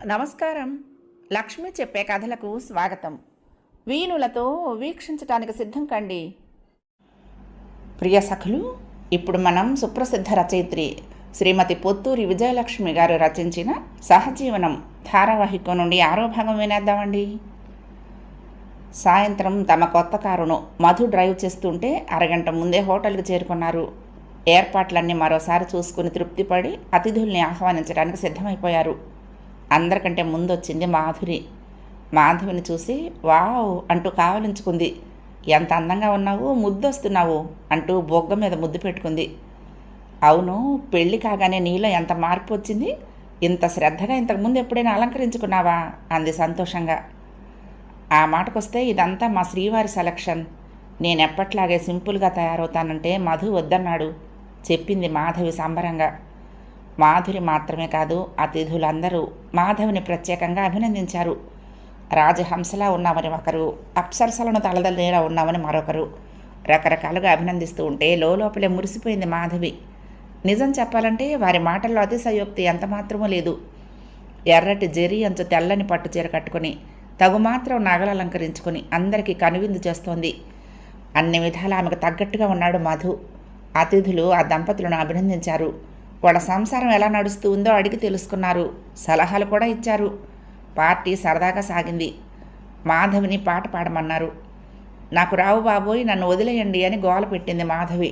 నమస్కారం. లక్ష్మి చెప్పే కథలకు స్వాగతం. వీణులతో వీక్షించటానికి సిద్ధం కండి. ప్రియ సఖులు, ఇప్పుడు మనం సుప్రసిద్ధ రచయిత్రి శ్రీమతి పొత్తూరి విజయలక్ష్మి గారు రచించిన సహజీవనం ధారావాహికం నుండి 6వ భాగం వినేద్దామండి. సాయంత్రం తమ కొత్త కారును మధు డ్రైవ్ చేస్తుంటే అరగంట ముందే హోటల్కి చేరుకున్నారు. ఏర్పాట్లన్నీ మరోసారి చూసుకుని తృప్తిపడి అతిథుల్ని ఆహ్వానించడానికి సిద్ధమైపోయారు. అందరికంటే ముందొచ్చింది మాధురి. మాధవిని చూసి వావ్ అంటూ కావలించుకుంది. ఎంత అందంగా ఉన్నావు, ముద్దొస్తున్నావు అంటూ బొగ్గ మీద ముద్దు పెట్టుకుంది. అవును, పెళ్ళి కాగానే నీలో ఎంత మార్పు వచ్చింది, ఇంత శ్రద్ధగా ఇంతకుముందు ఎప్పుడైనా అలంకరించుకున్నావా అంది సంతోషంగా. ఆ మాటకొస్తే ఇదంతా మా శ్రీవారి సెలక్షన్. నేనెప్పట్లాగే సింపుల్గా తయారవుతానంటే మధు వద్దన్నాడు చెప్పింది మాధవి సంబరంగా. మాధురి మాత్రమే కాదు, అతిథులందరూ మాధవిని ప్రత్యేకంగా అభినందించారు. రాజహంసలా ఉన్నామని ఒకరు, అప్సరసలను తలదల్లేలా ఉన్నామని మరొకరు రకరకాలుగా అభినందిస్తూ ఉంటే లోపలే మురిసిపోయింది మాధవి. నిజం చెప్పాలంటే వారి మాటల్లో అతిశయోక్తి ఎంతమాత్రమూ లేదు. ఎర్రటి జెరీ అంచు తెల్లని పట్టు చీర కట్టుకుని తగుమాత్రం నగలు అలంకరించుకుని అందరికీ కనువిందు చేస్తోంది. అన్ని విధాలా ఆమెకు తగ్గట్టుగా ఉన్నాడు మధు. అతిథులు ఆ దంపతులను అభినందించారు. వాళ్ళ సంసారం ఎలా నడుస్తూ ఉందో అడిగి తెలుసుకున్నారు. సలహాలు కూడా ఇచ్చారు. పార్టీ సరదాగా సాగింది. మాధవిని పాట పాడమన్నారు. నాకు రావు బాబోయ్, నన్ను వదిలేయండి అని గోల పెట్టింది మాధవి.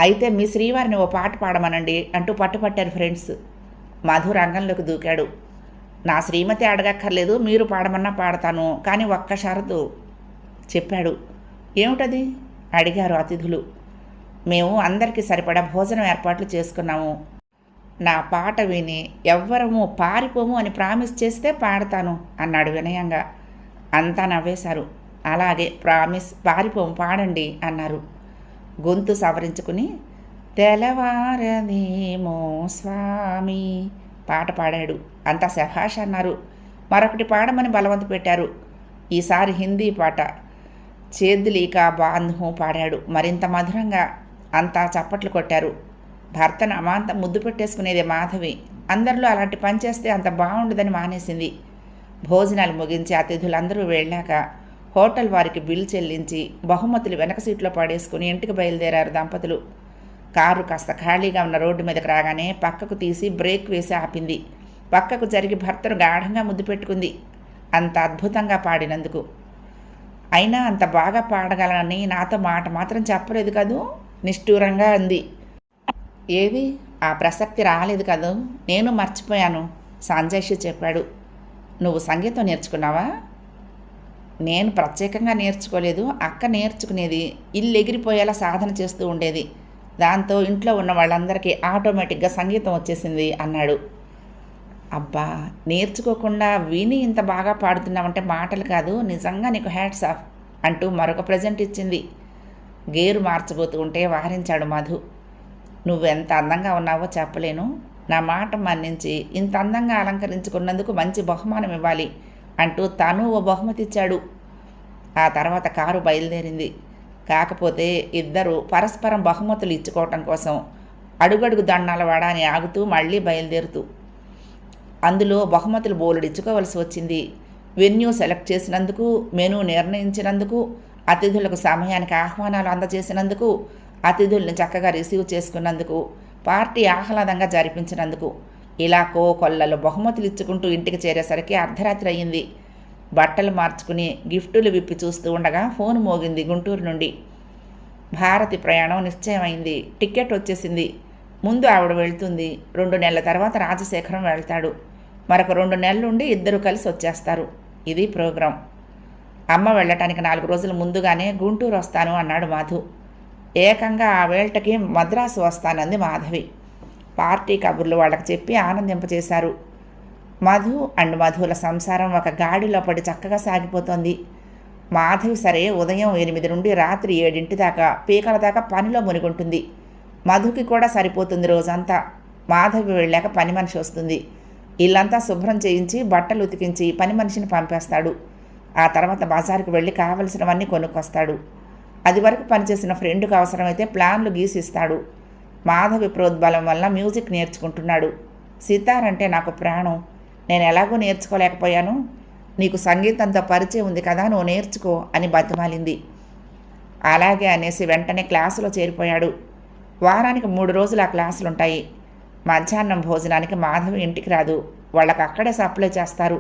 అయితే మీ శ్రీవారిని ఓ పాట పాడమనండి అంటూ పట్టుపట్టారు ఫ్రెండ్స్. మధు రంగంలోకి దూకాడు. నా శ్రీమతి అడగక్కర్లేదు, మీరు పాడమన్నా పాడతాను, కానీ ఒక్క షరతు చెప్పాడు. ఏమిటది అడిగారు అతిథులు. మేము అందరికీ సరిపడా భోజనం ఏర్పాట్లు చేసుకున్నాము. నా పాట విని ఎవ్వరము పారిపోము అని ప్రామిస్ చేస్తే పాడతాను అన్నాడు వినయంగా. అంతా నవ్వేశారు. అలాగే ప్రామిస్, పారిపోము, పాడండి అన్నారు. గొంతు సవరించుకుని తెల్లవారదేమో స్వామి పాట పాడాడు. అంతా శభాష్ అన్నారు. మరొకటి పాడమని బలవంత పెట్టారు. ఈసారి హిందీ పాట చేద్లీకా బాంధు పాడాడు మరింత మధురంగా. అంతా చప్పట్లు కొట్టారు. భర్తను అమాంతం ముద్దు పెట్టేసుకునేదే మాధవి. అందరిలో అలాంటి పని చేస్తే అంత బాగుండదని మానేసింది. భోజనాలు ముగించి అతిథులందరూ వెళ్ళాక హోటల్ వారికి బిల్ చెల్లించి బహుమతులు వెనక సీట్లో పడేసుకుని ఇంటికి బయలుదేరారు దంపతులు. కారు కాస్త ఖాళీగా ఉన్న రోడ్డు మీదకి రాగానే పక్కకు తీసి బ్రేక్ వేసి ఆపింది. పక్కకు జరిగి భర్తను గాఢంగా ముద్దు పెట్టుకుంది. అంత అద్భుతంగా పాడినందుకు. అయినా అంత బాగా పాడగలనని నాతో మాట మాత్రం చెప్పలేదు కదూ నిష్ఠూరంగా అంది. ఏది, ఆ ప్రసక్తి రాలేదు కదూ, నేను మర్చిపోయాను సంజయ్షి చెప్పాడు. నువ్వు సంగీతం నేర్చుకున్నావా? నేను ప్రత్యేకంగా నేర్చుకోలేదు, అక్క నేర్చుకునేది. ఇల్లు ఎగిరిపోయేలా సాధన చేస్తూ ఉండేది. దాంతో ఇంట్లో ఉన్న వాళ్ళందరికీ ఆటోమేటిక్గా సంగీతం వచ్చేసింది అన్నాడు. అబ్బా, నేర్చుకోకుండా విని ఇంత బాగా పాడుతున్నావంటే మాటలు కాదు, నిజంగా నీకు హ్యాట్స్ ఆఫ్ అంటూ మరొక ప్రజెంట్ ఇచ్చింది. గేరు మార్చబోతూ ఉంటే వారించాడు మధు. నువ్వెంత అందంగా ఉన్నావో చెప్పలేను. నా మాట మన్నించి ఇంత అందంగా అలంకరించుకున్నందుకు మంచి బహుమానం ఇవ్వాలి అంటూ తను ఓ బహుమతి ఇచ్చాడు. ఆ తర్వాత కారు బయలుదేరింది. కాకపోతే ఇద్దరు పరస్పరం బహుమతులు ఇచ్చుకోవటం కోసం అడుగడుగు దండాల వాడాని ఆగుతూ మళ్ళీ బయలుదేరుతూ అందులో బహుమతులు బోలెడిచ్చుకోవలసి వచ్చింది. వెన్యూ సెలెక్ట్ చేసినందుకు, మెనూ నిర్ణయించినందుకు, అతిథులకు సమయానికి ఆహ్వానాలు అందజేసినందుకు, అతిథుల్ని చక్కగా రిసీవ్ చేసుకున్నందుకు, పార్టీ ఆహ్లాదంగా జరిపించినందుకు ఇలా కోకొల్లలో బహుమతులు ఇచ్చుకుంటూ ఇంటికి చేరేసరికి అర్ధరాత్రి అయ్యింది. బట్టలు మార్చుకుని గిఫ్టులు విప్పి చూస్తూ ఉండగా ఫోన్ మోగింది గుంటూరు నుండి. భారతి ప్రయాణం నిశ్చయమైంది. టికెట్ వచ్చేసింది. ముందు ఆవిడ వెళ్తుంది. 2 నెలల తర్వాత రాజశేఖరం వెళ్తాడు. మరొక 2 నెలలుండి ఇద్దరు కలిసి వచ్చేస్తారు. ఇది ప్రోగ్రాం. అమ్మ వెళ్ళటానికి 4 రోజుల ముందుగానే గుంటూరు వస్తాను అన్నాడు మధు. ఏకంగా ఆ వేళటకి మద్రాసు వస్తానంది మాధవి. పార్టీ కబుర్లు వాళ్ళకి చెప్పి ఆనందింపచేశారు. మధు అండ్ మధుల సంసారం ఒక గాడిలో పడి చక్కగా సాగిపోతోంది. మాధవి సరే ఉదయం 8 నుండి రాత్రి 7 దాకా పీకల దాకా పనిలో మునిగుంటుంది. మధుకి కూడా సరిపోతుంది రోజంతా. మాధవి వెళ్ళాక పని మనిషి వస్తుంది. ఇల్లంతా శుభ్రం చేయించి బట్టలు ఉతికించి పని మనిషిని పంపేస్తాడు. ఆ తర్వాత బజారుకు వెళ్ళి కావలసినవన్నీ కొనుక్కొస్తాడు. అది వరకు పనిచేసిన ఫ్రెండ్కి అవసరమైతే ప్లాన్లు గీసిస్తాడు. మాధవి ప్రోద్బలం వల్ల మ్యూజిక్ నేర్చుకుంటున్నాడు. సితార్ అంటే నాకు ప్రాణం. నేను ఎలాగో నేర్చుకోలేకపోయాను. నీకు సంగీతంతో పరిచయం ఉంది కదా, నువ్వు నేర్చుకో అని బతిమాలింది. అలాగే అనేసి వెంటనే క్లాసులో చేరిపోయాడు. వారానికి 3 రోజులు ఆ క్లాసులుంటాయి. మధ్యాహ్నం భోజనానికి మాధవి ఇంటికి రాదు. వాళ్ళకి అక్కడే సప్లై చేస్తారు.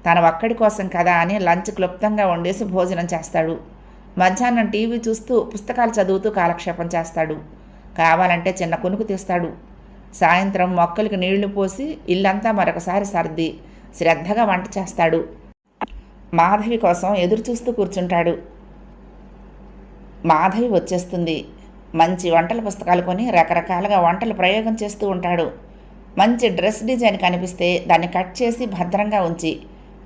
తన ఒక్కడి కోసం కదా అని లంచ్ క్లుప్తంగా వండేసి భోజనం చేస్తాడు. మధ్యాహ్నం టీవీ చూస్తూ పుస్తకాలు చదువుతూ కాలక్షేపం చేస్తాడు. కావాలంటే చిన్న కునుకు తీస్తాడు. సాయంత్రం మొక్కలకు నీళ్లు పోసి ఇల్లంతా మరొకసారి సర్ది శ్రద్ధగా వంట చేస్తాడు. మాధవి కోసం ఎదురు చూస్తూ కూర్చుంటాడు. మాధవి వచ్చేస్తుంది. మంచి వంటల పుస్తకాలు కొని రకరకాలుగా వంటలు ప్రయోగం చేస్తూ ఉంటాడు. మంచి డ్రెస్ డిజైన్ కనిపిస్తే దాన్ని కట్ చేసి భద్రంగా ఉంచి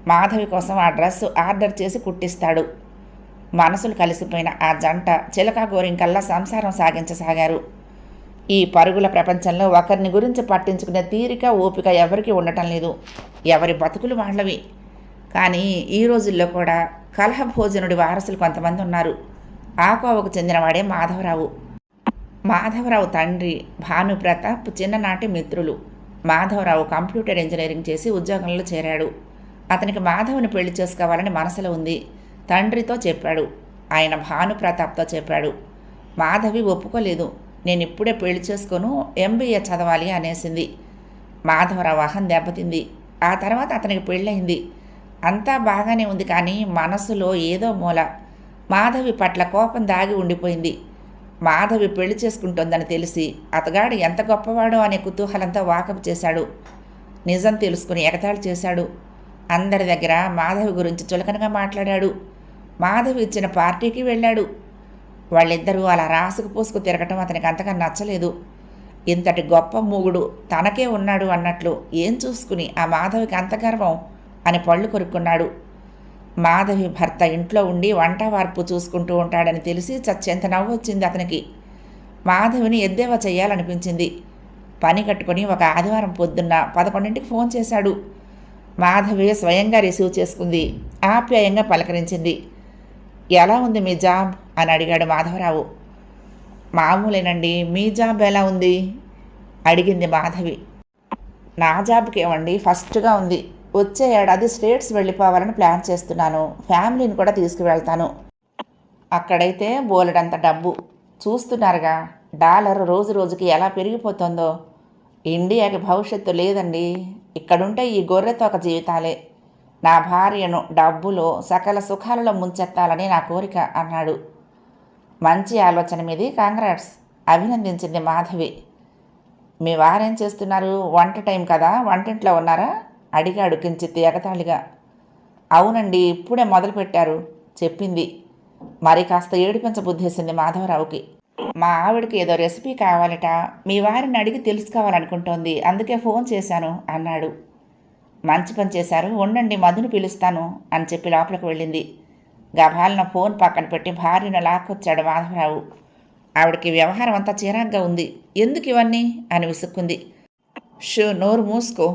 మాధవి కోసం ఆ డ్రెస్ ఆర్డర్ చేసి కుట్టిస్తాడు. మనసులు కలిసిపోయిన ఆ జంట చిలక గోరింకల్లా సంసారం సాగించసాగారు. ఈ పరుగుల ప్రపంచంలో ఒకరిని గురించి పట్టించుకునే తీరిక ఓపిక ఎవరికి ఉండటం లేదు. ఎవరి బతుకులు వాళ్ళవి. కానీ ఈ రోజుల్లో కూడా కలహ భోజనుడి వారసులు కొంతమంది ఉన్నారు. ఆ కోవకు చెందినవాడే మాధవరావు. మాధవరావు తండ్రి భానుప్రతాప్ చిన్ననాటి మిత్రులు. మాధవరావు కంప్యూటర్ ఇంజనీరింగ్ చేసి ఉద్యోగంలో చేరాడు. అతనికి మాధవ్ని పెళ్లి చేసుకోవాలని మనసులో ఉంది. తండ్రితో చెప్పాడు. ఆయన భానుప్రతాప్తో చెప్పాడు. మాధవి ఒప్పుకోలేదు. నేను ఇప్పుడే పెళ్లి చేసుకోను, MBA చదవాలి అనేసింది. మాధవరావు అహం దెబ్బతింది. ఆ తర్వాత అతనికి పెళ్ళయింది. అంతా బాగానే ఉంది. కానీ మనసులో ఏదో మూల మాధవి పట్ల కోపం దాగి ఉండిపోయింది. మాధవి పెళ్లి చేసుకుంటోందని తెలిసి అతగాడు ఎంత గొప్పవాడో అనే కుతూహలంతో వాకపు చేశాడు. నిజం తెలుసుకుని ఎగతాళి చేశాడు. అందరి దగ్గర మాధవి గురించి చులకనగా మాట్లాడాడు. మాధవి ఇచ్చిన పార్టీకి వెళ్ళాడు. వాళ్ళిద్దరూ అలా రాసుకు పూసుకు తిరగటం అతనికి అంతగా నచ్చలేదు. ఇంతటి గొప్ప మూగుడు తనకే ఉన్నాడు అన్నట్లు ఏం చూసుకుని ఆ మాధవికి అంత గర్వం అని పళ్ళు కొరుక్కున్నాడు. మాధవి భర్త ఇంట్లో ఉండి వంట వార్పు చూసుకుంటూ ఉంటాడని తెలిసి చచ్చెంత నవ్వు వచ్చింది అతనికి. మాధవిని ఎద్దేవా చెయ్యాలనిపించింది. పని కట్టుకుని ఒక ఆదివారం పొద్దున్న 11ంటికి ఫోన్ చేశాడు. మాధవి స్వయంగా రిసీవ్ చేసుకుంది. ఆప్యాయంగా పలకరించింది. ఎలా ఉంది మీ జాబ్ అని అడిగాడు మాధవరావు. మామూలేనండి, మీ జాబ్ ఎలా ఉంది అడిగింది మాధవి. నా జాబ్కి ఏమండి ఫస్ట్గా ఉంది. వచ్చే ఏడాది స్టేట్స్ వెళ్ళిపోవాలని ప్లాన్ చేస్తున్నాను. ఫ్యామిలీని కూడా తీసుకువెళ్తాను. అక్కడైతే బోలెడంత డబ్బు. చూస్తున్నారుగా డాలర్ రోజు రోజుకి ఎలా పెరిగిపోతుందో. ఇండియాకి భవిష్యత్తు లేదండి. ఇక్కడుంటే ఈ గొర్రెతోక జీవితాలే. నా భార్యను డబ్బులో సకల సుఖాలలో ముంచెత్తాలని నా కోరిక అన్నాడు. మంచి ఆలోచన మీది, కాంగ్రాట్స్ అభినందించింది మాధవి. మీ వారేం చేస్తున్నారు? వంట టైం కదా, వంటింట్లో ఉన్నారా అడిగాడు కించిత్ ఎగతాళిగా. అవునండి, ఇప్పుడే మొదలుపెట్టారు చెప్పింది. మరి కాస్త ఏడిపించబుద్ధేసింది మాధవరావుకి. మా ఆవిడకి ఏదో రెసిపీ కావాలట, మీ వారిని అడిగి తెలుసుకోవాలనుకుంటోంది, అందుకే ఫోన్ చేశాను అన్నాడు. మంచి పని చేశారు, ఉండండి మధుని పిలుస్తాను అని చెప్పి లోపలికి వెళ్ళింది. గభాలన ఫోన్ పక్కన పెట్టి భార్యను లాక్కొచ్చాడు మాధవరావు. ఆవిడకి వ్యవహారం అంతా చిరాగ్గా ఉంది. ఎందుకు ఇవన్నీ అని విసుక్కుంది. నోరు మూసుకో,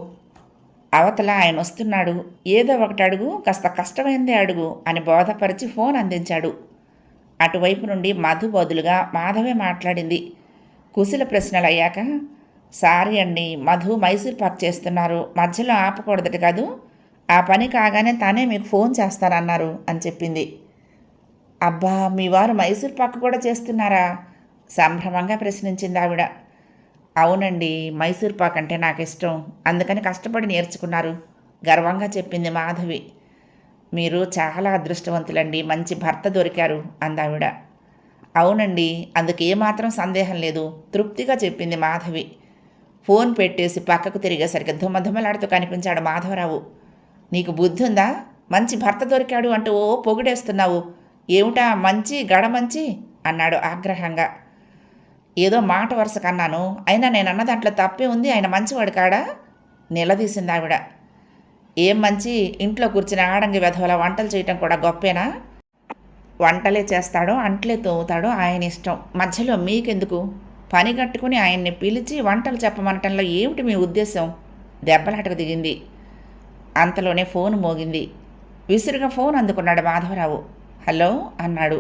అవతల ఆయన వస్తున్నాడు, ఏదో ఒకటి అడుగు, కాస్త కష్టమైందే అడుగు అని బోధపరిచి ఫోన్ అందించాడు. అటువైపు నుండి మధు బదులుగా మాధవే మాట్లాడింది. కుశల ప్రశ్నలు అయ్యాక, సారీ అండి, మధు మైసూర్ పాక్ చేస్తున్నారు, మధ్యలో ఆపకూడదట కాదు, ఆ పని కాగానే తనే మీకు ఫోన్ చేస్తానన్నారు అని చెప్పింది. అబ్బా, మీ వారు మైసూర్ పాక్ కూడా చేస్తున్నారా సంభ్రమంగా ప్రశ్నించింది ఆవిడ. అవునండి, మైసూర్ పాక్ అంటే నాకు ఇష్టం, అందుకని కష్టపడి నేర్చుకున్నారు గర్వంగా చెప్పింది మాధవి. మీరు చాలా అదృష్టవంతులండి, మంచి భర్త దొరికారు అందావిడ. అవునండి, అందుకు ఏమాత్రం సందేహం లేదు తృప్తిగా చెప్పింది మాధవి. ఫోన్ పెట్టేసి పక్కకు తిరిగేసరికి ధుమధుమలాడుతూ కనిపించాడు మాధవరావు. నీకు బుద్ధి ఉందా? మంచి భర్త దొరికాడు అంటూ ఓ పొగిడేస్తున్నావు, ఏమిటా మంచి గడమంచి అన్నాడు ఆగ్రహంగా. ఏదో మాట వరుస కన్నాను, అయినా నేనన్న దాంట్లో తప్పే ఉంది, ఆయన మంచివాడు కాడా నిలదీసింది ఆవిడ. ఏం మంచి, ఇంట్లో కూర్చుని ఆడంగి వెధవల వంటలు చేయటం కూడా గొప్పేనా? వంటలే చేస్తాడో అంట్లే తోముతాడో ఆయన ఇష్టం, మధ్యలో మీకెందుకు? పని కట్టుకుని ఆయన్ని పిలిచి వంటలు చెప్పమనటంలో ఏమిటి మీ ఉద్దేశం? దెబ్బలాటకు దిగింది. అంతలోనే ఫోన్ మోగింది. విసురుగా ఫోన్ అందుకున్నాడు మాధవరావు. హలో అన్నాడు.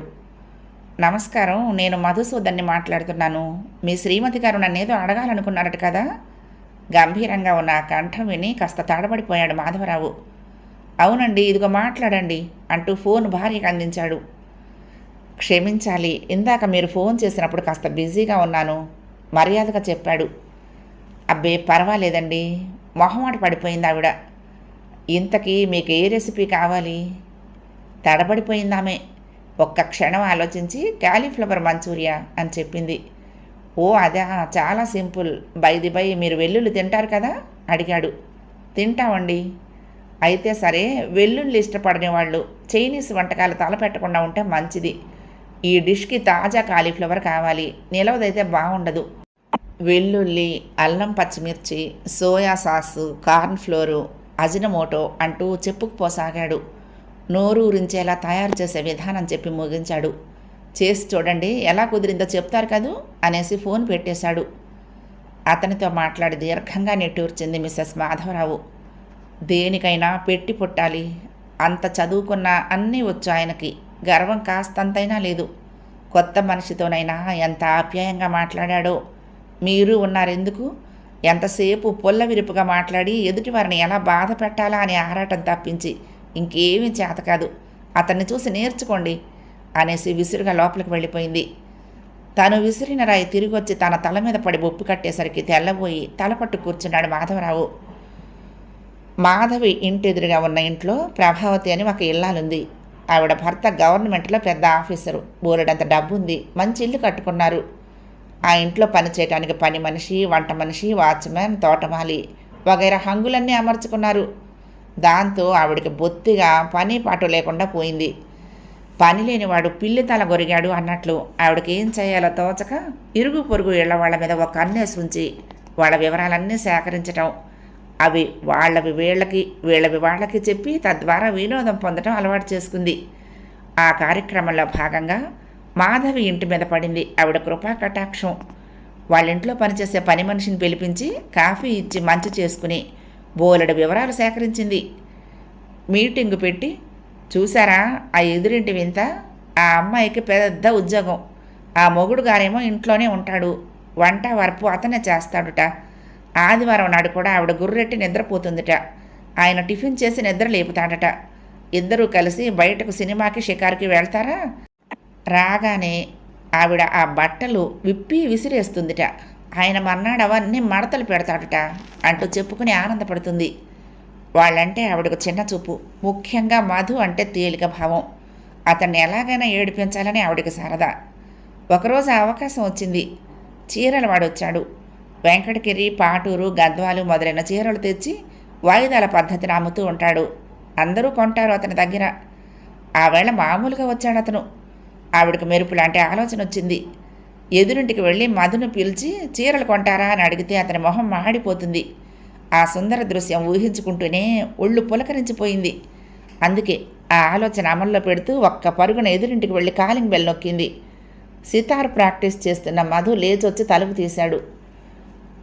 నమస్కారం, నేను మధుసూదన్ని మాట్లాడుతున్నాను. మీ శ్రీమతి గారు నన్నేదో అడగాలనుకున్నారట కదా గంభీరంగా ఉన్న ఆ కంఠం విని కాస్త తడబడిపోయాడు మాధవరావు. అవునండి, ఇదిగో మాట్లాడండి అంటూ ఫోన్ భార్యకు అందించాడు. క్షమించాలి, ఇందాక మీరు ఫోన్ చేసినప్పుడు కాస్త బిజీగా ఉన్నాను మర్యాదగా చెప్పాడు. అబ్బే పర్వాలేదండి, మొహమాట పడిపోయింది ఆవిడ. ఇంతకీ మీకు ఏ రెసిపీ కావాలి? తడబడిపోయిందామె. ఒక్క క్షణం ఆలోచించి కాలీఫ్లవర్ మంచూరియా అని చెప్పింది. ఓ అదా, చాలా సింపుల్. బై మీరు వెల్లుల్లి తింటారు కదా అడిగాడు. తింటామండి. అయితే సరే, వెల్లుల్లి ఇష్టపడని వాళ్ళు చైనీస్ వంటకాలు తలపెట్టకుండా ఉంటే మంచిది. ఈ డిష్కి తాజా కాలీఫ్లవర్ కావాలి, నిలవదైతే బాగుండదు. వెల్లుల్లి, అల్లం, పచ్చిమిర్చి, soya sauce, corn flour, Ajinomoto అంటూ చెప్పుకుపోసాగాడు. నోరు ఊరించేలా తయారు చేసే విధానం చెప్పి ముగించాడు. చేసి చూడండి, ఎలా కుదిరిందో చెప్తారు కదూ అనేసి ఫోన్ పెట్టేశాడు. అతనితో మాట్లాడి దీర్ఘంగా నిట్టూర్చింది మిస్సెస్ మాధవరావు. దేనికైనా పెట్టి పుట్టాలి. అంత చదువుకున్నా అన్నీ వచ్చు ఆయనకి. గర్వం కాస్తంతైనా లేదు. కొత్త మనిషితోనైనా ఎంత ఆప్యాయంగా మాట్లాడాడో. మీరు ఉన్నారెందుకు? ఎంతసేపు పొల్ల విరుపుగా మాట్లాడి ఎదుటివారిని ఎలా బాధ పెట్టాలా అని ఆరాటం తప్పించి ఇంకేమీ చేత కాదు. అతన్ని చూసి నేర్చుకోండి అనేసి విసురుగా లోపలికి వెళ్ళిపోయింది. తను విసిరిన రాయి తిరిగి వచ్చి తన తల మీద పడి బొప్పు కట్టేసరికి తెల్లబోయి తలపట్టు కూర్చున్నాడు మాధవరావు. మాధవి ఇంటెదురుగా ఉన్న ఇంట్లో ప్రభావతి అని ఒక ఇల్లాలుంది. ఆవిడ భర్త గవర్నమెంట్లో పెద్ద ఆఫీసరు. బోలెడంత డబ్బుంది. మంచి ఇల్లు కట్టుకున్నారు. ఆ ఇంట్లో పనిచేయటానికి పని మనిషి, వంట మనిషి, వాచ్మెన్, తోటమాలి వగైరా హంగులన్నీ అమర్చుకున్నారు. దాంతో ఆవిడకి బొత్తిగా పని పాటు లేకుండా పోయింది. పని లేనివాడు పిల్లి తల గొరిగాడు అన్నట్లు ఆవిడకి ఏం చేయాలో తోచక ఇరుగు పొరుగు ఇళ్ల వాళ్ళ మీద ఒక కన్నేసి ఉంచి వాళ్ళ వివరాలన్నీ సేకరించటం, అవి వాళ్ళవి వీళ్ళకి, వీళ్ళవి వాళ్ళకి చెప్పి తద్వారా వినోదం పొందటం అలవాటు చేసుకుంది. ఆ కార్యక్రమంలో భాగంగా మాధవి ఇంటి మీద పడింది ఆవిడ కృపా కటాక్షం. వాళ్ళింట్లో పనిచేసే పని మనిషిని పిలిపించి కాఫీ ఇచ్చి మంచి చేసుకుని బోలెడు వివరాలు సేకరించింది. మీటింగు పెట్టి, చూసారా ఆ ఎదురింటి వింత, ఆ అమ్మాయికి పెద్ద ఉద్యోగం, ఆ మొగుడు గారేమో ఇంట్లోనే ఉంటాడు, వంట వరపు అతనే చేస్తాడుట. ఆదివారం నాడు కూడా ఆవిడ గుర్రెట్టి నిద్రపోతుందిట. ఆయన టిఫిన్ చేసి నిద్ర లేపుతాడట. ఇద్దరూ కలిసి బయటకు సినిమాకి షికారుకి వెళ్తారా. రాగానే ఆవిడ ఆ బట్టలు విప్పి విసిరేస్తుందిట. ఆయన మర్నాడు అవన్నీ మడతలు పెడతాడుట అంటూ చెప్పుకుని ఆనందపడుతుంది. వాళ్ళంటే ఆవిడకు చిన్న చూపు. ముఖ్యంగా మధు అంటే తేలిక భావం. అతన్ని ఎలాగైనా ఏడిపించాలని ఆవిడకి సరదా. ఒకరోజు అవకాశం వచ్చింది. చీరలు వాడొచ్చాడు. వెంకటగిరి, పాటూరు, గద్వాలు మొదలైన చీరలు తెచ్చి వాయిదాల పద్ధతిని అమ్ముతూ ఉంటాడు. అందరూ కొంటారు అతని దగ్గర. ఆ వేళ మామూలుగా వచ్చాడు అతను. ఆవిడకు మెరుపు లాంటి ఆలోచన వచ్చింది. ఎదురింటికి వెళ్ళి మధును పిలిచి చీరలు కొంటారా అని అడిగితే అతని మొహం మాడిపోతుంది. ఆ సుందర దృశ్యం ఊహించుకుంటూనే ఒళ్ళు పులకరించిపోయింది. అందుకే ఆ ఆలోచన అమల్లో పెడుతూ ఒక్క పరుగున ఎదురింటికి వెళ్ళి కాలింగ్ బెల్ నొక్కింది. సితార్ ప్రాక్టీస్ చేస్తున్న మధు లేచొచ్చి తలుపు తీశాడు.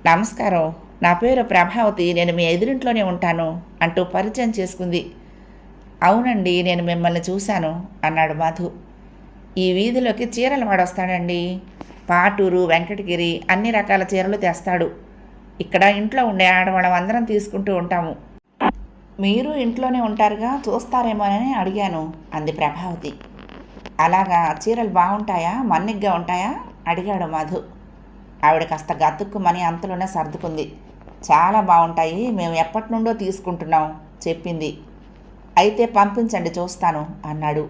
నమస్కారం, నా పేరు ప్రభావతి, నేను మీ ఎదురింట్లోనే ఉంటాను అంటూ పరిచయం చేసుకుంది. అవునండి, నేను మిమ్మల్ని చూశాను అన్నాడు మధు. ఈ వీధిలోకి చీరలు వాడొస్తాడండి. పాటూరు, వెంకటగిరి అన్ని రకాల చీరలు తెస్తాడు. ఇక్కడ ఇంట్లో ఉండే ఆడవాళ్ళం అందరం తీసుకుంటూ ఉంటాము. మీరు ఇంట్లోనే ఉంటారుగా, చూస్తారేమోనని అడిగాను అంది ప్రభావతి. అలాగా, చీరలు బాగుంటాయా, మన్నిగ్గా ఉంటాయా అడిగాడు మధు. ఆవిడ కాస్త గతుక్కుమని అంతలోనే సర్దుకుంది. చాలా బాగుంటాయి, మేము ఎప్పటి నుండో తీసుకుంటున్నాం చెప్పింది. అయితే పంపించండి, చూస్తాను అన్నాడు.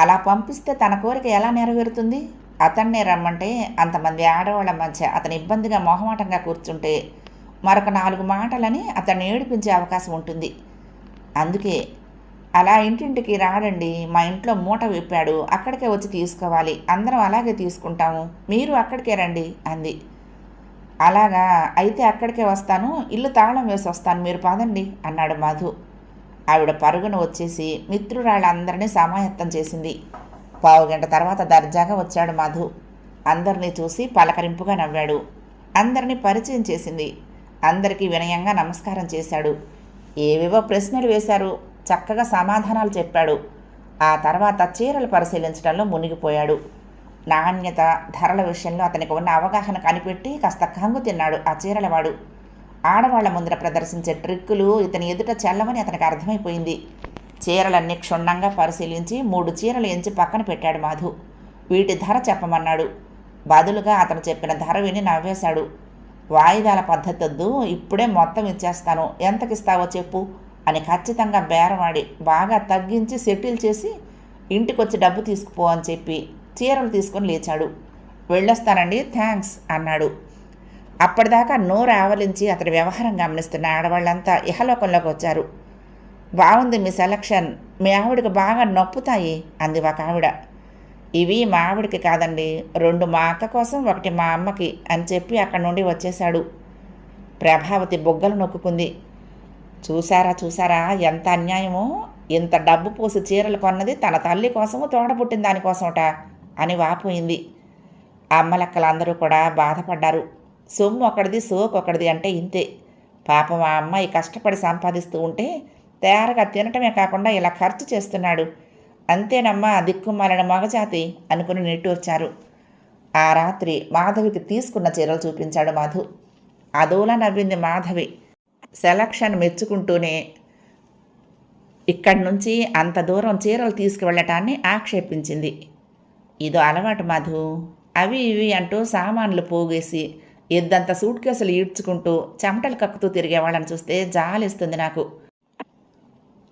అలా పంపిస్తే తన కోరిక ఎలా నెరవేరుతుంది? అతన్నే రమ్మంటే అంతమంది ఆడవాళ్ళ మధ్య అతను ఇబ్బందిగా మొహమాటంగా కూర్చుంటే మరొక 4 మాటలని అతన్ని ఏడిపించే అవకాశం ఉంటుంది. అందుకే అలా ఇంటింటికి రాడండి, మా ఇంట్లో మూట విప్పాడు, అక్కడికే వచ్చి తీసుకోవాలి, అందరం అలాగే తీసుకుంటాము, మీరు అక్కడికే రండి అంది. అలాగా, అయితే అక్కడికే వస్తాను, ఇల్లు తాళం వేసి వస్తాను, మీరు పదండి అన్నాడు మధు. ఆవిడ పరుగున వచ్చేసి మిత్రురాళ్ళందరినీ సమాయత్తం చేసింది. 15 గంట తర్వాత దర్జాగా వచ్చాడు మధు. అందరినీ చూసి పలకరింపుగా నవ్వాడు. అందరినీ పరిచయం చేసింది. అందరికీ వినయంగా నమస్కారం చేశాడు. ఏవేవో ప్రశ్నలు వేశారు. చక్కగా సమాధానాలు చెప్పాడు. ఆ తర్వాత చీరలు పరిశీలించడంలో మునిగిపోయాడు. నాణ్యత, ధరల విషయంలో అతనికి ఉన్న అవగాహన కనిపెట్టి కాస్త కంగు తిన్నాడు ఆ చీరలవాడు. ఆడవాళ్ల ముందర ప్రదర్శించే ట్రిక్కులు ఇతని ఎదుట చెల్లవని అతనికి అర్థమైపోయింది. చీరలన్నీ క్షుణ్ణంగా పరిశీలించి 3 చీరలు ఎంచి పక్కన పెట్టాడు మాధు. వీటి ధర చెప్పమన్నాడు. బదులుగా అతను చెప్పిన ధర విని నవ్వేశాడు. వాయిదాల పద్ధతొద్దు, ఇప్పుడే మొత్తం ఇచ్చేస్తాను, ఎంతకిస్తావో చెప్పు అని ఖచ్చితంగా బేరమాడి బాగా తగ్గించి సెటిల్ చేసి ఇంటికొచ్చి డబ్బు తీసుకుపో అని చెప్పి చీరలు తీసుకొని లేచాడు. వెళ్ళొస్తానండి, థ్యాంక్స్ అన్నాడు. అప్పటిదాకా నోరు ఆవలించి అతడి వ్యవహారం గమనిస్తున్న ఆడవాళ్ళంతా ఇహలోకంలోకి వచ్చారు. బాగుంది మీ సెలక్షన్, మీ ఆవిడకి బాగా నొప్పుతాయి అంది ఒక ఆవిడ. ఇవి మా ఆవిడకి కాదండి, 2 మా అక్క కోసం, 1 మా అమ్మకి అని చెప్పి అక్కడి నుండి వచ్చేశాడు. ప్రభావతి బొగ్గలు నొక్కుంది. చూసారా ఎంత అన్యాయమో, ఇంత డబ్బు పోసి చీరలు కొన్నది తన తల్లి కోసము, తోడబుట్టిన దానికోసమట అని వాపోయింది. అమ్మలక్కలందరూ కూడా బాధపడ్డారు. సొమ్ము ఒకటిది సోకు ఒకటిది అంటే ఇంతే. పాపం ఆ అమ్మాయి కష్టపడి సంపాదిస్తూ ఉంటే తయారుగా తినటమే కాకుండా ఇలా ఖర్చు చేస్తున్నాడు. అంతేనమ్మా దిక్కుమాలిన మగజాతి అనుకుని నిట్టూర్చారు. ఆ రాత్రి మాధవికి తీసుకున్న చీరలు చూపించాడు మాధు. అదోలా నవ్వింది మాధవి. సెలక్షన్ మెచ్చుకుంటూనే ఇక్కడి నుంచి అంత దూరం చీరలు తీసుకువెళ్ళటాన్ని ఆక్షేపించింది. ఇదో అలవాటు మాధు, అవి ఇవి అంటూ సామాన్లు పోగేసి ఎద్దంత సూట్ కేసులు ఈడ్చుకుంటూ చెమటలు కక్కుతూ తిరిగేవాళ్ళని చూస్తే జాలిస్తుంది నాకు.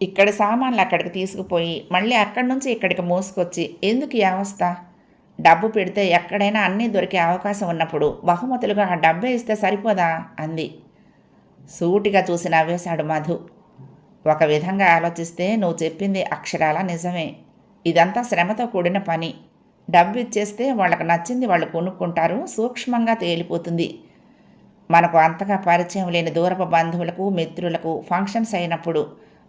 ఇక్కడి సామాన్లు అక్కడికి తీసుకుపోయి మళ్ళీ అక్కడి నుంచి ఇక్కడికి మోసుకొచ్చి ఎందుకు ఈ అవస్థ? డబ్బు పెడితే ఎక్కడైనా అన్నీ దొరికే అవకాశం ఉన్నప్పుడు బహుమతులుగా ఆ డబ్బే ఇస్తే సరిపోదా అంది. సూటిగా చూసి నవ్వేశాడు మధు. ఒక విధంగా ఆలోచిస్తే నువ్వు చెప్పింది అక్షరాల నిజమే. ఇదంతా శ్రమతో కూడిన పని. డబ్బు ఇచ్చేస్తే వాళ్ళకు నచ్చింది వాళ్ళు కొనుక్కుంటారు, సూక్ష్మంగా తేలిపోతుంది. మనకు అంతగా పరిచయం లేని దూరపు బంధువులకు మిత్రులకు ఫంక్షన్స్ అయినప్పుడు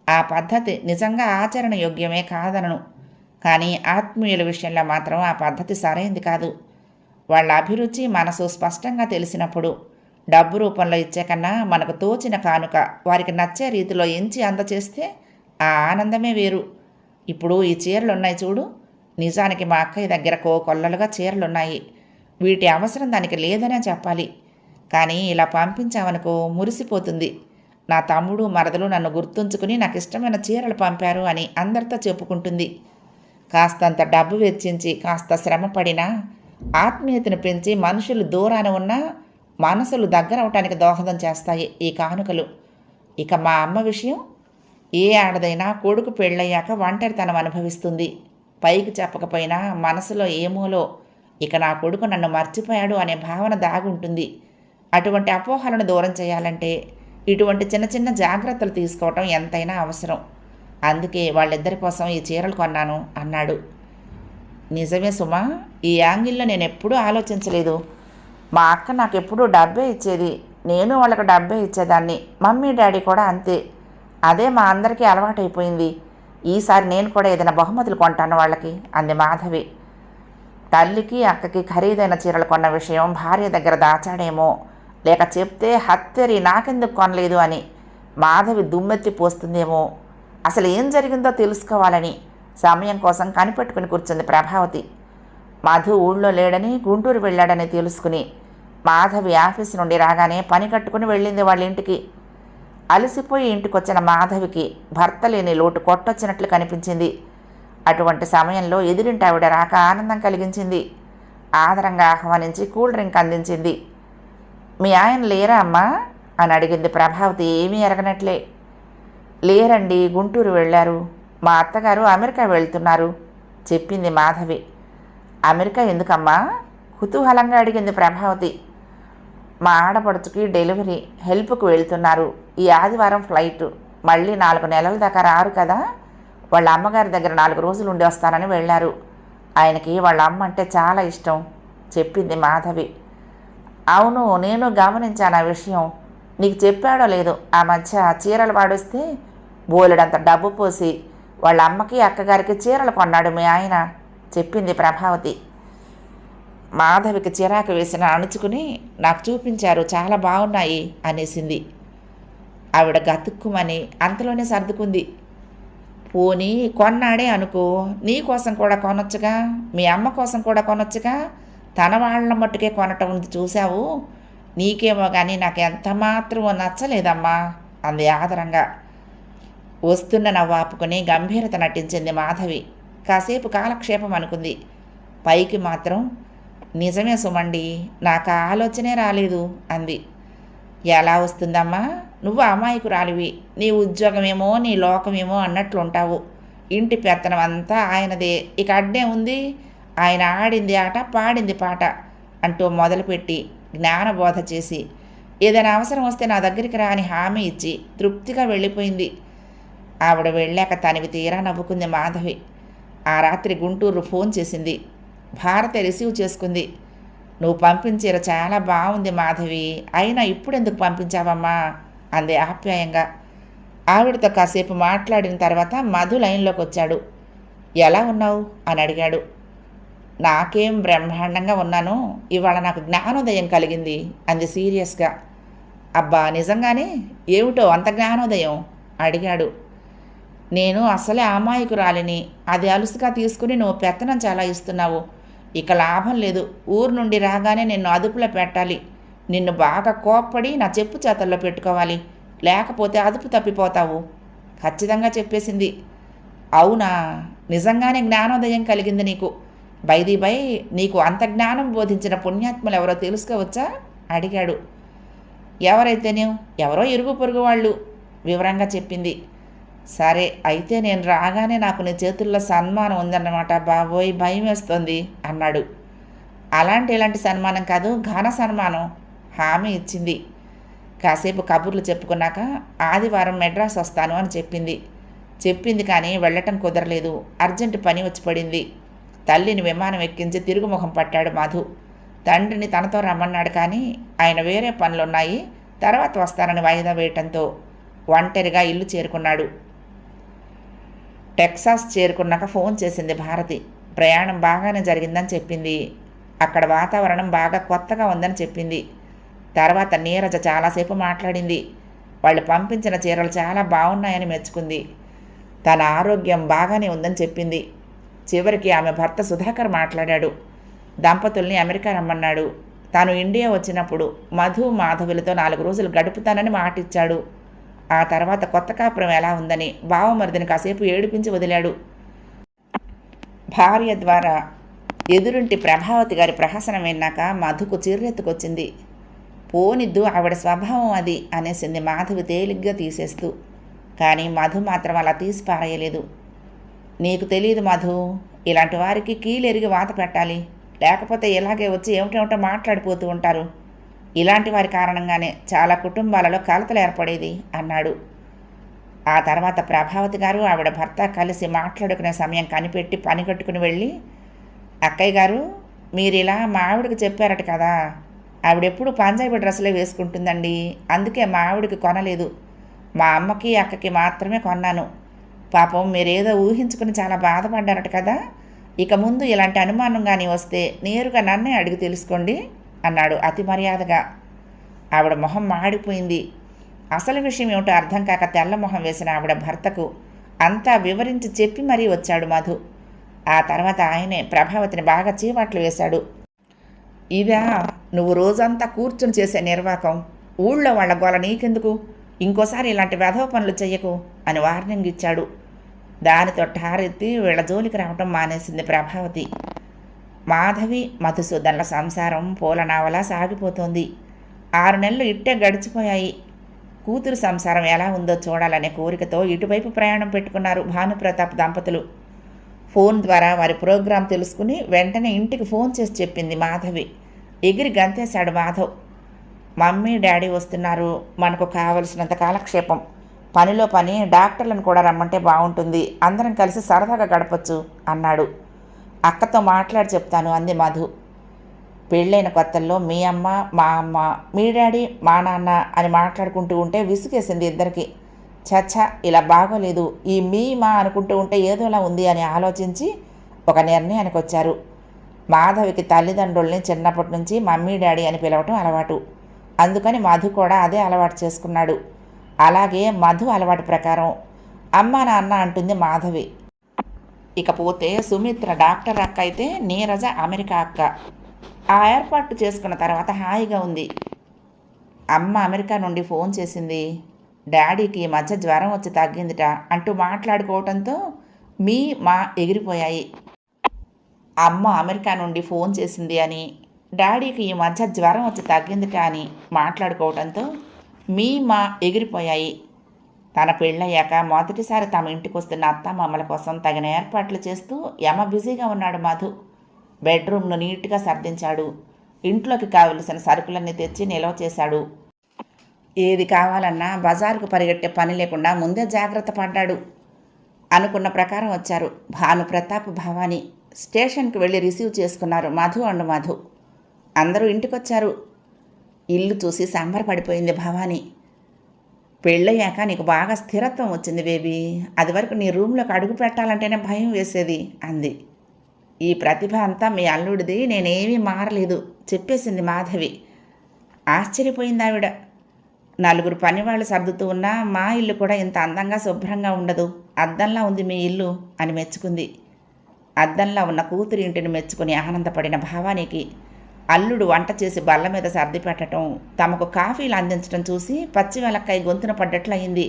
ఆ పద్ధతి నిజంగా ఆచరణ యోగ్యమే కాదనను. కానీ ఆత్మీయుల విషయంలో మాత్రం ఆ పద్ధతి సరైంది కాదు. వాళ్ళ అభిరుచి మనసు స్పష్టంగా తెలిసినప్పుడు డబ్బు రూపంలో ఇచ్చే కన్నా మనకు తోచిన కానుక వారికి నచ్చే రీతిలో ఎంచి అందచేస్తే ఆ ఆనందమే వేరు. ఇప్పుడు ఈ చీరలున్నాయి చూడు, నిజానికి మా అక్కయ్య దగ్గర కొల్లలుగా చీరలున్నాయి. వీటి అవసరం దానికి లేదనే చెప్పాలి. కానీ ఇలా పంపించామనుకో మురిసిపోతుంది. నా తమ్ముడు మరదలు నన్ను గుర్తుంచుకుని నాకు ఇష్టమైన చీరలు పంపారు అని అందరితో చెప్పుకుంటుంది. కాస్తంత డబ్బు వెచ్చించి కాస్త శ్రమ పడినా ఆత్మీయతను పెంచి మనుషులు దూరాన ఉన్నా మనసులు దగ్గరవటానికి దోహదం చేస్తాయి ఈ కానుకలు. ఇక మా అమ్మ విషయం, ఏ ఆడదైనా కొడుకు పెళ్ళయ్యాక ఒంటరితనం అనుభవిస్తుంది. పైకి చెప్పకపోయినా మనసులో ఏమోలో ఇక నా కొడుకు నన్ను మర్చిపోయాడు అనే భావన దాగుంటుంది. అటువంటి అపోహలను దూరం చేయాలంటే ఇటువంటి చిన్న చిన్న జాగ్రత్తలు తీసుకోవటం ఎంతైనా అవసరం. అందుకే వాళ్ళిద్దరి కోసం ఈ చీరలు కొన్నాను అన్నాడు. నిజమే సుమా, ఈ యాంగిల్లో నేను ఎప్పుడూ ఆలోచించలేదు. మా అక్క నాకు ఎప్పుడూ డబ్బే ఇచ్చేది, నేను వాళ్ళకు డబ్బే ఇచ్చేదాన్ని. మమ్మీ డాడీ కూడా అంతే. అదే మా అందరికీ అలవాటైపోయింది. ఈసారి నేను కూడా ఏదైనా బహుమతులు కొంటాను వాళ్ళకి అంది మాధవి. తల్లికి అక్కకి ఖరీదైన చీరలు కొన్న విషయం భార్య దగ్గర దాచాడేమో, లేక చెప్తే హత్తెరి నాకెందుకు కొనలేదు అని మాధవి దుమ్మెత్తి పోస్తుందేమో. అసలు ఏం జరిగిందో తెలుసుకోవాలని సమయం కోసం కనిపెట్టుకుని కూర్చుంది ప్రభావతి. మధు ఊళ్ళో లేడని గుంటూరు వెళ్ళాడని తెలుసుకుని మాధవి ఆఫీసు నుండి రాగానే పని కట్టుకుని వెళ్ళింది వాళ్ళ ఇంటికి. అలసిపోయి ఇంటికొచ్చిన మాధవికి భర్త లేని లోటు కొట్టొచ్చినట్లు కనిపించింది. అటువంటి సమయంలో ఎదురింటి ఆవిడ రాక ఆనందం కలిగించింది. ఆదరంగా ఆహ్వానించి కూల్ డ్రింక్ అందించింది. మీ ఆయన లేరా అమ్మా అని అడిగింది ప్రభావతి ఏమీ ఎరగనట్లే. లేరండి, గుంటూరు వెళ్ళారు. మా అత్తగారు అమెరికా వెళ్తున్నారు చెప్పింది మాధవి. అమెరికా ఎందుకమ్మా కుతూహలంగా అడిగింది ప్రభావతి. మా ఆడపడుచుకి డెలివరీ హెల్ప్కు వెళ్తున్నారు. ఈ ఆదివారం ఫ్లైట్, మళ్ళీ 4 నెలల దాకా రారు కదా. వాళ్ళ అమ్మగారి దగ్గర 4 రోజులు ఉండి వస్తానని వెళ్ళారు. ఆయనకి వాళ్ళ అమ్మ అంటే చాలా ఇష్టం చెప్పింది మాధవి. అవును, నేను గమనించాను ఆ విషయం. నీకు చెప్పాడో లేదు, ఆ మధ్య చీరలు వాడొస్తే బోలెడంత డబ్బు పోసి వాళ్ళ అమ్మకి అక్కగారికి చీరలు కొన్నాడు మీ ఆయన చెప్పింది ప్రభావతి. మాధవికి చిరాకు వేసిన అణుచుకుని నాకు చూపించారు, చాలా బాగున్నాయి అనేసింది. ఆవిడ గతుక్కుమని అంతలోనే సర్దుకుంది. పోనీ కొన్నాడే అనుకో, నీ కోసం కూడా కొనొచ్చుగా, మీ అమ్మ కోసం కూడా కొనొచ్చుగా. తన వాళ్ళ మట్టుకే కొనటం ఉంది చూశావు. నీకేమో కానీ నాకు ఎంత మాత్రమో నచ్చలేదమ్మా అంది ఆదరంగా. వస్తున్న నవ్వు ఆపుకొని గంభీరత నటించింది మాధవి. కాసేపు కాలక్షేపం అనుకుంది. పైకి మాత్రం నిజమే సుమండి, నాకు ఆ ఆలోచనే రాలేదు అంది. ఎలా వస్తుందమ్మా, నువ్వు అమాయకురాలివి. నీ ఉద్యోగమేమో నీ లోకమేమో అన్నట్లుంటావు. ఇంటి పెత్తనం అంతా ఆయనదే, ఇక అడ్డే ఉంది. ఆయన ఆడింది ఆట, పాడింది పాట అంటూ మొదలుపెట్టి జ్ఞానబోధ చేసి ఏదైనా అవసరం వస్తే నా దగ్గరికి రా అని హామీ ఇచ్చి తృప్తిగా వెళ్ళిపోయింది. ఆవిడ వెళ్ళాక తనివి తీరా నవ్వుకుంది మాధవి. ఆ రాత్రి గుంటూరు ఫోన్ చేసింది. భారతి రిసీవ్ చేసుకుంది. నువ్వు పంపించేర చాలా బాగుంది మాధవి, అయినా ఇప్పుడెందుకు పంపించావమ్మా అంది ఆప్యాయంగా. ఆవిడతో కాసేపు మాట్లాడిన తర్వాత మధు లైన్లోకి వచ్చాడు. ఎలా ఉన్నావు అని అడిగాడు. నాకేం బ్రహ్మాండంగా ఉన్నాను, ఇవాళ నాకు జ్ఞానోదయం కలిగింది అంది సీరియస్గా. అబ్బా నిజంగానే, ఏమిటో అంత జ్ఞానోదయం అడిగాడు. నేను అసలే అమాయకురాలిని, అది అలుసుగా తీసుకుని నువ్వు పెత్తనం చాలా ఇస్తున్నావు. ఇక లాభం లేదు, ఊరు నుండి రాగానే నిన్ను అదుపులో పెట్టాలి. నిన్ను బాగా కోప్పడి నా చెప్పు చేతల్లో పెట్టుకోవాలి, లేకపోతే అదుపు తప్పిపోతావు ఖచ్చితంగా చెప్పేసింది. అవునా, నిజంగానే జ్ఞానోదయం కలిగింది నీకు? బై నీకు అంత జ్ఞానం బోధించిన పుణ్యాత్ములు ఎవరో తెలుసుకోవచ్చా అడిగాడు. ఎవరైతేనే, ఎవరో ఇరుగు పొరుగు వాళ్ళు వివరంగా చెప్పింది. సరే అయితే నేను రాగానే నాకు నీ చేతుల్లో సన్మానం ఉందన్నమాట. బాబోయ్ భయం వేస్తోంది అన్నాడు. ఇలాంటి సన్మానం కాదు, ఘన సన్మానం హామీ ఇచ్చింది. కాసేపు కబుర్లు చెప్పుకున్నాక ఆదివారం మెడ్రాస్ వస్తాను అని చెప్పింది కానీ వెళ్ళటం కుదరలేదు. అర్జెంటు పని వచ్చి పడింది. తల్లిని విమానం ఎక్కించి తిరుగుముఖం పట్టాడు మధు. తండ్రిని తనతో రమ్మన్నాడు కానీ ఆయన వేరే పనులున్నాయి, తర్వాత వస్తానని వాయిదా వేయటంతో ఒంటరిగా ఇల్లు చేరుకున్నాడు. టెక్సాస్ చేరుకున్నాక ఫోన్ చేసింది భారతి. ప్రయాణం బాగానే జరిగిందని చెప్పింది. అక్కడ వాతావరణం బాగా కొత్తగా ఉందని చెప్పింది. తర్వాత నీరజ చాలాసేపు మాట్లాడింది. వాళ్ళు పంపించిన చీరలు చాలా బాగున్నాయని మెచ్చుకుంది. తన ఆరోగ్యం బాగానే ఉందని చెప్పింది. చివరికి ఆమె భర్త సుధాకర్ మాట్లాడాడు. దంపతుల్ని అమెరికా రమ్మన్నాడు. తాను ఇండియా వచ్చినప్పుడు మధు మాధవులతో 4 రోజులు గడుపుతానని మాటిచ్చాడు. ఆ తర్వాత కొత్త కాపురం ఎలా ఉందని బావమరిదిని కాసేపు ఏడిపించి వదిలాడు. భార్య ద్వారా ఎదురింటి ప్రభావతి గారి ప్రహసనం విన్నాక మధుకు చిర్రెత్తుకొచ్చింది. పోనిద్దు, ఆవిడ స్వభావం అది అనేసింది మాధవి తేలిగ్గా తీసేస్తూ. కానీ మధు మాత్రం అలా తీసి పారేయలేదు. నీకు తెలియదు మధు, ఇలాంటి వారికి కీలెరిగి వాత పెట్టాలి, లేకపోతే ఇలాగే వచ్చి ఏమిటేమిటో మాట్లాడిపోతూ ఉంటారు. ఇలాంటి వారి కారణంగానే చాలా కుటుంబాలలో కలతలు ఏర్పడేది అన్నాడు. ఆ తర్వాత ప్రభావతి గారు ఆవిడ భర్త కలిసి మాట్లాడుకునే సమయం కనిపెట్టి పని కట్టుకుని వెళ్ళి, అక్కయ్య గారు మీరు ఇలా మా ఆవిడకి చెప్పారట కదా, ఆవిడెప్పుడు పంజాబీ డ్రెస్సులే వేసుకుంటుందండి, అందుకే మా ఆవిడకి కొనలేదు, మా అమ్మకి అక్కకి మాత్రమే కొన్నాను. పాపం మీరేదో ఊహించుకుని చాలా బాధపడ్డారట కదా, ఇక ముందు ఇలాంటి అనుమానం కానీ వస్తే నేరుగా నన్నే అడిగి తెలుసుకోండి అన్నాడు అతి మర్యాదగా. ఆవిడ మొహం మాడిపోయింది. అసలు విషయం ఏమిటో అర్థం కాక తెల్ల మొహం వేసిన ఆవిడ భర్తకు అంతా వివరించి చెప్పి మరీ వచ్చాడు మధు. ఆ తర్వాత ఆయనే ప్రభావతిని బాగా చీవాట్లు వేశాడు. ఇదా నువ్వు రోజంతా కూర్చుని చేసే నిర్వాకం, ఊళ్ళో వాళ్ళ గోల నీకెందుకు, ఇంకోసారి ఇలాంటి వెధవ పనులు చెయ్యకు అని వార్నింగ్ ఇచ్చాడు. దానితో ఠారెత్తి వీళ్ళ జోలికి రావటం మానేసింది ప్రభావతి. మాధవి మధుసూదన్ల సంసారం పూలనావలా సాగిపోతోంది. 6 నెలలు ఇట్టే గడిచిపోయాయి. కూతురు సంసారం ఎలా ఉందో చూడాలనే కోరికతో ఇటువైపు ప్రయాణం పెట్టుకున్నారు భానుప్రతాప్ దంపతులు. ఫోన్ ద్వారా వారి ప్రోగ్రాం తెలుసుకుని వెంటనే ఇంటికి ఫోన్ చేసి చెప్పింది మాధవి. ఎగిరి గంతేశాడు మాధవ్. మమ్మీ డాడీ వస్తున్నారు, మనకు కావలసినంత కాలక్షేపం, పనిలో పని డాక్టర్లను కూడా రమ్మంటే బాగుంటుంది, అందరం కలిసి సరదాగా గడపచ్చు అన్నాడు. అక్కతో మాట్లాడి చెప్తాను అంది మధు. పెళ్ళైన కొత్తల్లో మీ అమ్మ మా అమ్మ, మీ డాడీ మా నాన్న అని మాట్లాడుకుంటూ ఉంటే విసుగేసింది ఇద్దరికి. చచ్చా ఇలా బాగోలేదు, ఈ మీ మా అనుకుంటూ ఉంటే ఏదోలా ఉంది అని ఆలోచించి ఒక నిర్ణయానికి వచ్చారు. మాధవికి తల్లిదండ్రుల్ని చిన్నప్పటి నుంచి మమ్మీ డాడీ అని పిలవటం అలవాటు. అందుకని మధు కూడా అదే అలవాటు చేసుకున్నాడు. అలాగే మధు అలవాటు ప్రకారం అమ్మ నాన్న అంటుంది మాధవి. ఇకపోతే సుమిత్ర డాక్టర్ అక్క అయితే నీరజ అమెరికా అక్క. ఆ ఏర్పాటు చేసుకున్న తర్వాత హాయిగా ఉంది. అమ్మ అమెరికా నుండి ఫోన్ చేసింది. డాడీకి ఈ మధ్య జ్వరం వచ్చి తగ్గిందిట అంటూ మాట్లాడుకోవటంతో మా ఎగిరిపోయాయి. అమ్మ అమెరికా నుండి ఫోన్ చేసింది అని, డాడీకి ఈ మధ్య జ్వరం వచ్చి తగ్గిందిట అని మాట్లాడుకోవటంతో మా ఎగిరిపోయాయి. తన పెళ్ళయ్యాక మొదటిసారి తమ ఇంటికి వస్తున్న అత్తమామల కోసం తగిన ఏర్పాట్లు చేస్తూ యమ బిజీగా ఉన్నాడు మధు. బెడ్రూమ్ను నీట్గా సర్దించాడు. ఇంట్లోకి కావలసిన సరుకులన్నీ తెచ్చి నిల్వ చేశాడు. ఏది కావాలన్నా బజారుకు పరిగెట్టే పని లేకుండా ముందే జాగ్రత్త పడ్డాడు. అనుకున్న ప్రకారం వచ్చారు భానుప్రతాప్, భవాని. స్టేషన్కి వెళ్ళి రిసీవ్ చేసుకున్నారు మధు. అందరూ ఇంటికొచ్చారు. ఇల్లు చూసి సంబరపడిపోయింది భవాని. పెళ్ళయ్యాక నీకు బాగా స్థిరత్వం వచ్చింది బేబీ. అది వరకు నీ రూమ్లోకి అడుగు పెట్టాలంటేనే భయం వేసేది అంది. ఈ ప్రతిభ అంతా మీ అల్లుడిది, నేనేమీ మారలేదు చెప్పేసింది మాధవి. ఆశ్చర్యపోయింది ఆవిడ. నలుగురు పనివాళ్ళు సర్దుతూ ఉన్నా మా ఇల్లు కూడా ఇంత అందంగా శుభ్రంగా ఉండదు, అద్దంలా ఉంది మీ ఇల్లు అని మెచ్చుకుంది. అద్దంలా ఉన్న కూతురి ఇంటిని మెచ్చుకుని ఆనందపడిన భావానికి అల్లుడు వంట చేసి బల్ల మీద సర్ది పెట్టడం, తమకు కాఫీలు అందించడం చూసి పచ్చి వెలక్కాయ గొంతున పడ్డట్లయింది.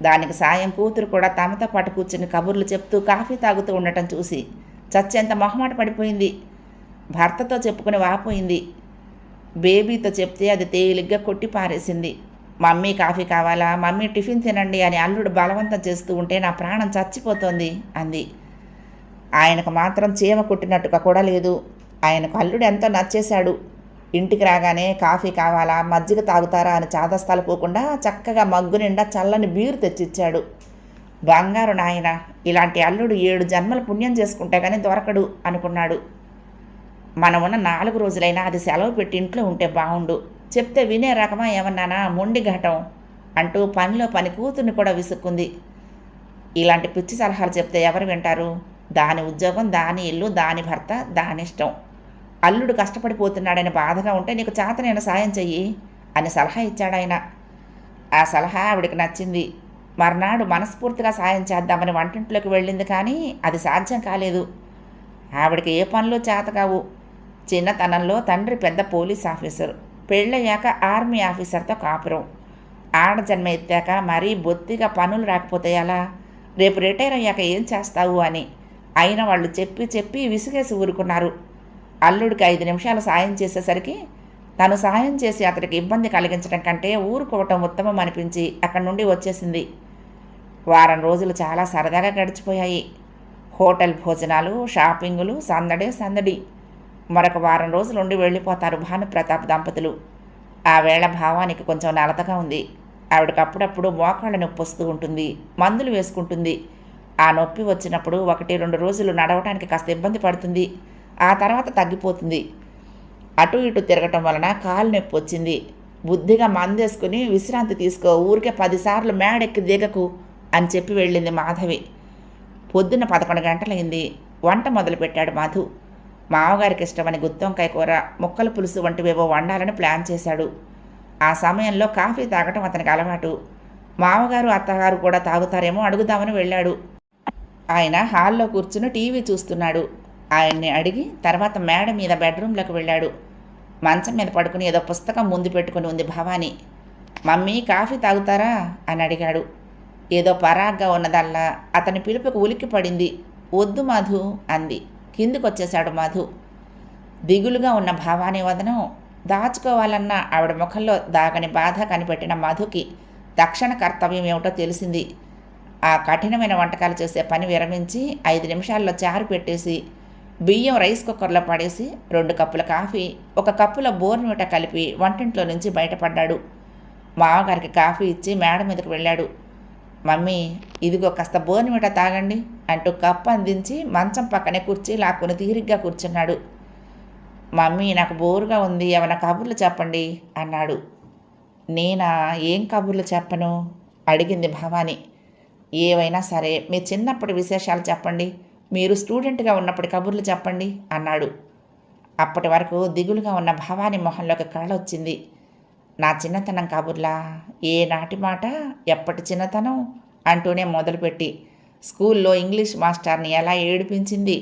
దానికి సాయం కూతురు కూడా తమతో పాటు కూర్చుని కబుర్లు చెప్తూ కాఫీ తాగుతూ ఉండటం చూసి చచ్చేంత మొహమాట పడిపోయింది. భర్తతో చెప్పుకుని వాపోయింది. బేబీతో చెప్తే అది తేలిగ్గా కొట్టి పారేసింది. మమ్మీ కాఫీ కావాలా, మమ్మీ టిఫిన్ తినండి అని అల్లుడు బలవంతం చేస్తూ ఉంటే నా ప్రాణం చచ్చిపోతోంది అంది. ఆయనకు మాత్రం చీమ కొట్టినట్టుగా కూడా లేదు. ఆయనకు అల్లుడు ఎంతో నచ్చేశాడు. ఇంటికి రాగానే కాఫీ కావాలా, మజ్జిగ తాగుతారా అని చాదస్తాలు పోకుండా చక్కగా మగ్గు నిండా చల్లని బీరు తెచ్చిచ్చాడు. బంగారు నాయన, ఇలాంటి అల్లుడు 7 జన్మల పుణ్యం చేసుకుంటే కానీ దొరకడు అనుకున్నాడు. మనమున్న 4 రోజులైనా అది సెలవు పెట్టి ఇంట్లో ఉంటే బాగుండు. చెప్తే వినే రకమా ఏమన్నానా, మొండి ఘటం అంటూ పనిలో పని కూతుర్ని కూడా విసుక్కుంది. ఇలాంటి పిచ్చి సలహాలు చెప్తే ఎవరు వింటారు? దాని ఉద్యోగం, దాని ఇల్లు, దాని భర్త, దాని ఇష్టం. అల్లుడు కష్టపడిపోతున్నాడని బాధగా ఉంటే నీకు చేతనైన సాయం చెయ్యి అని సలహా ఇచ్చాడాయన. ఆ సలహా ఆవిడికి నచ్చింది. మర్నాడు మనస్ఫూర్తిగా సాయం చేద్దామని వంటింట్లోకి వెళ్ళింది, కానీ అది సాధ్యం కాలేదు. ఆవిడికి ఏ పనులు చేతకావు. చిన్నతనంలో తండ్రి పెద్ద పోలీస్ ఆఫీసర్, పెళ్ళయ్యాక ఆర్మీ ఆఫీసర్తో కాపురం. ఆడజన్మ ఎత్తాక మరీ బొత్తిగా పనులు రాకపోతే ఎలా, రేపు రిటైర్ అయ్యాక ఏం చేస్తావు అని అయిన వాళ్ళు చెప్పి చెప్పి విసిగేసి ఊరుకున్నారు. అల్లుడికి 5 నిమిషాలు సాయం చేసేసరికి తను సాయం చేసి అతడికి ఇబ్బంది కలిగించడం కంటే ఊరుకోవటం ఉత్తమం అనిపించి అక్కడి నుండి వచ్చేసింది. వారం రోజులు చాలా సరదాగా గడిచిపోయాయి. హోటల్ భోజనాలు, షాపింగులు, సందడి. మరొక వారం రోజులు ఉండి వెళ్ళిపోతారు భానుప్రతాప్ దంపతులు. ఆ వేళ భావానికి కొంచెం నలతగా ఉంది. ఆవిడకి అప్పుడప్పుడు మోకాళ్ళ నొప్పి వస్తూ ఉంటుంది. మందులు వేసుకుంటుంది. ఆ నొప్పి వచ్చినప్పుడు 1-2 రోజులు నడవటానికి కాస్త ఇబ్బంది పడుతుంది. ఆ తర్వాత తగ్గిపోతుంది. అటు ఇటు తిరగటం వలన కాలు నొప్పి వచ్చింది. బుద్ధిగా మందేసుకుని విశ్రాంతి తీసుకో, ఊరికే 10 సార్లు మేడెక్కి దిగకు అని చెప్పి వెళ్ళింది మాధవి. పొద్దున్న 11 గంటలైంది. వంట మొదలుపెట్టాడు మధు. మామగారికి ఇష్టమని గుత్తొంకాయ కూర, ముక్కల పులుసు వంటివేవో వండాలని ప్లాన్ చేశాడు. ఆ సమయంలో కాఫీ తాగటం అతనికి అలవాటు. మామగారు, అత్తగారు కూడా తాగుతారేమో అడుగుదామని వెళ్ళాడు. ఆయన హాల్లో కూర్చుని టీవీ చూస్తున్నాడు. ఆయన్ని అడిగి తర్వాత మేడ మీద బెడ్రూమ్లోకి వెళ్ళాడు. మంచం మీద పడుకుని ఏదో పుస్తకం ముందు పెట్టుకుని ఉంది భవాని. మమ్మీ కాఫీ తాగుతారా అని అడిగాడు. ఏదో పరాగ్గా ఉన్నదల్లా అతని పిలుపుకు ఉలిక్కి పడింది. వద్దు మధు అంది. కిందికొచ్చేశాడు మధు. దిగులుగా ఉన్న భవానీ వదనం దాచుకోవాలన్న ఆవిడ ముఖంలో దాగని బాధ కనిపెట్టిన మధుకి తక్షణ కర్తవ్యం ఏమిటో తెలిసింది. ఆ కఠినమైన వంటకాలు చేసే పని విరమించి 5 నిమిషాల్లో చారు పెట్టేసి బియ్యం రైస్ కుక్కర్లో పడేసి 2 కప్పుల కాఫీ, 1 కప్పుల బోర్న్విటా కలిపి వంటింట్లో నుంచి బయటపడ్డాడు. మామగారికి కాఫీ ఇచ్చి మేడ మీదకు వెళ్ళాడు. మమ్మీ ఇదిగో కాస్త బోర్న్విటా తాగండి అంటూ కప్పు అందించి మంచం పక్కనే కుర్చీ లాక్కుని తీరిగ్గా కూర్చున్నాడు. మమ్మీ నాకు బోరుగా ఉంది, ఏమైనా కబుర్లు చెప్పండి అన్నాడు. నేనా, ఏం కబుర్లు చెప్పను అడిగింది భవాని. ఏవైనా సరే మీ చిన్నప్పటి విశేషాలు చెప్పండి, మీరు స్టూడెంట్గా ఉన్నప్పటి కబుర్లు చెప్పండి అన్నాడు. అప్పటి వరకు దిగులుగా ఉన్న భవాని మొహంలోకి కళ్ళొచ్చింది. నా చిన్నతనం కబుర్లా, ఏ నాటి మాట, ఎప్పటి చిన్నతనం అంటూనే మొదలుపెట్టి స్కూల్లో ఇంగ్లీష్ మాస్టర్ని ఎలా ఏడిపించింది,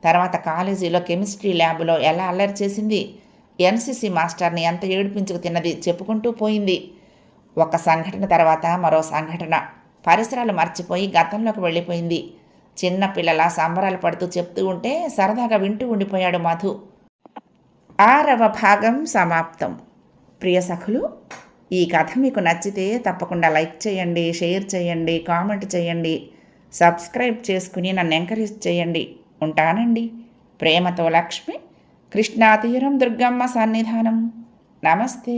తర్వాత కాలేజీలో కెమిస్ట్రీ ల్యాబ్లో ఎలా అల్లరి చేసింది, ఎన్సీసీ మాస్టర్ని ఎంత ఏడిపించుకు తిన్నది చెప్పుకుంటూ పోయింది. ఒక సంఘటన తర్వాత మరో సంఘటన. పరిసరాలు మర్చిపోయి గతంలోకి వెళ్ళిపోయింది. చిన్న పిల్లల సంబరాలు పడుతూ చెప్తూ ఉంటే సరదాగా వింటూ ఉండిపోయాడు మధు. 6వ భాగం సమాప్తం. ప్రియ సఖులు, ఈ కథ మీకు నచ్చితే తప్పకుండా లైక్ చేయండి, షేర్ చేయండి, కామెంట్ చేయండి, సబ్స్క్రైబ్ చేసుకుని నన్ను ఎంకరేజ్ చేయండి. ఉంటానండి. ప్రేమతో లక్ష్మి, కృష్ణాతీరం దుర్గమ్మ సన్నిధానం. నమస్తే.